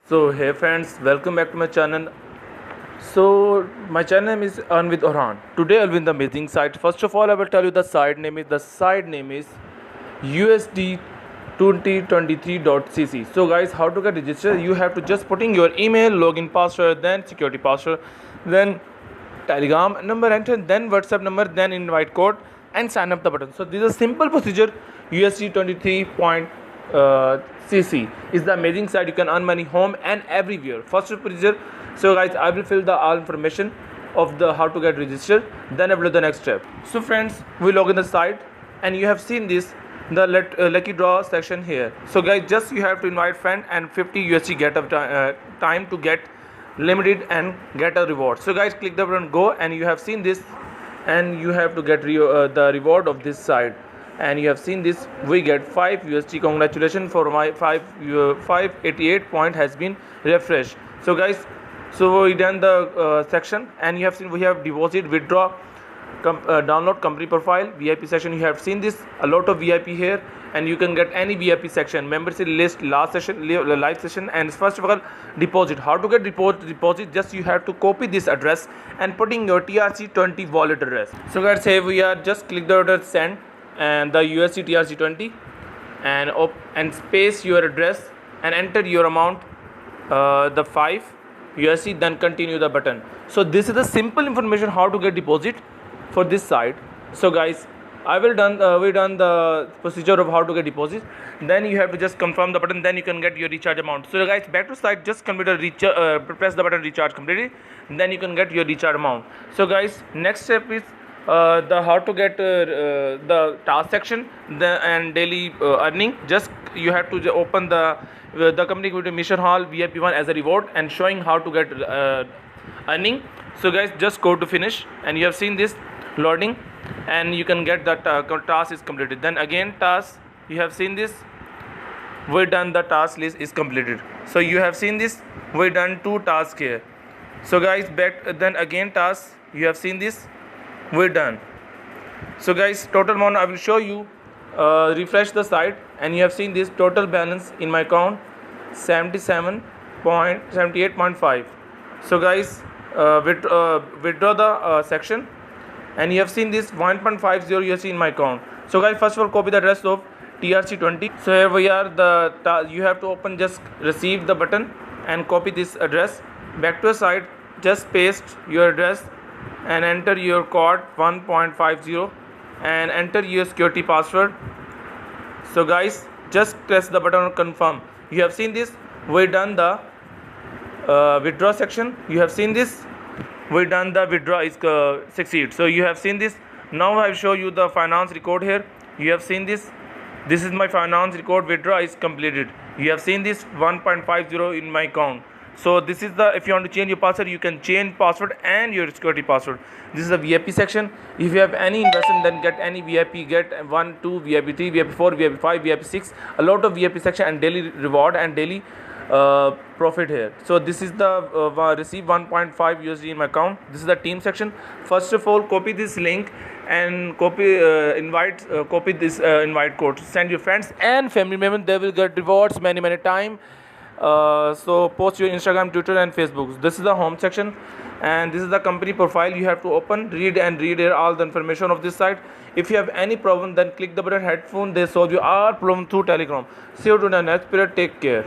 So hey friends, welcome back to my channel. So my channel name is Earn with Orhan. Today I'll be in the amazing site. First of all, I will tell you the site name is USD 2023.cc. So guys, how to get registered? You have to just put in your email, login password, then security password, then Telegram number enter, then WhatsApp number, then invite code and sign up the button. So this is a simple procedure. USD 23.cc is the amazing site. You can earn money home and everywhere. First procedure. So guys, I will fill the all information of the how to get registered. Then I will do the next step. So friends, we log in the site and you have seen this the lucky draw section here. So guys, just you have to invite friend and 50 USD get of time to get limited and get a reward. So guys, click the button go and you have seen this and you have to get the reward of this side, and you have seen this we get 5 USD. Congratulations for my 588 point has been refreshed. So guys, so we done the section and you have seen we have deposit, withdraw, download company profile, VIP section. You have seen this a lot of VIP here, and you can get any VIP section, membership list, last session, live session, and first of all deposit. How to get deposit? Just you have to copy this address and putting your TRC20 wallet address. So guys, here we are, just click the order send and the USD TRC20 and space your address and enter your amount, the 5 USD, then continue the button. So this is the simple information how to get deposit for this site. So guys, we done the procedure of how to get deposit. Then you have to just confirm the button, then you can get your recharge amount. So guys, back to site, just press the button recharge completely, then you can get your recharge amount. So guys, next step is the how to get the task section and daily earning. Just you have to open the company mission hall VIP1 as a reward and showing how to get earning. So guys, just go to finish and you have seen this loading and you can get that task is completed. Then again task, you have seen this we done the task list is completed. So you have seen this we done 2 tasks here. So guys, back then again task, you have seen this we're done. So guys, total amount I will show you. Refresh the site and you have seen this total balance in my account 78.5. So guys, withdraw the section and you have seen this 1.50 USD in my account. So guys, first of all copy the address of TRC20. So here we are, you have to open just receive the button and copy this address. Back to the site, just paste your address and enter your code 1.50 and enter your security password. So guys, just press the button confirm. You have seen this we done the withdraw section. You have seen this we done the withdraw is succeed. So you have seen this. Now I will show you the finance record here. You have seen this is my finance record. Withdraw is completed. You have seen this 1.50 in my account. So this is the, if you want to change your password, you can change password and your security password. This is the VIP section. If you have any investment, then get any VIP, get 1, 2 VIP, 3 VIP, 4 VIP, 5 VIP, 6, a lot of VIP section and daily reward and daily profit here. So this is the receive 1.5 USD in my account. This is the team section. First of all, copy this link and copy this invite code. Send your friends and family members. They will get rewards many time. So post your Instagram, Twitter and Facebook. This is the home section and this is the company profile. You have to open, read here all the information of this site. If you have any problem, then click the button headphone. They solve you all problem through Telegram. See you to the next period. Take care.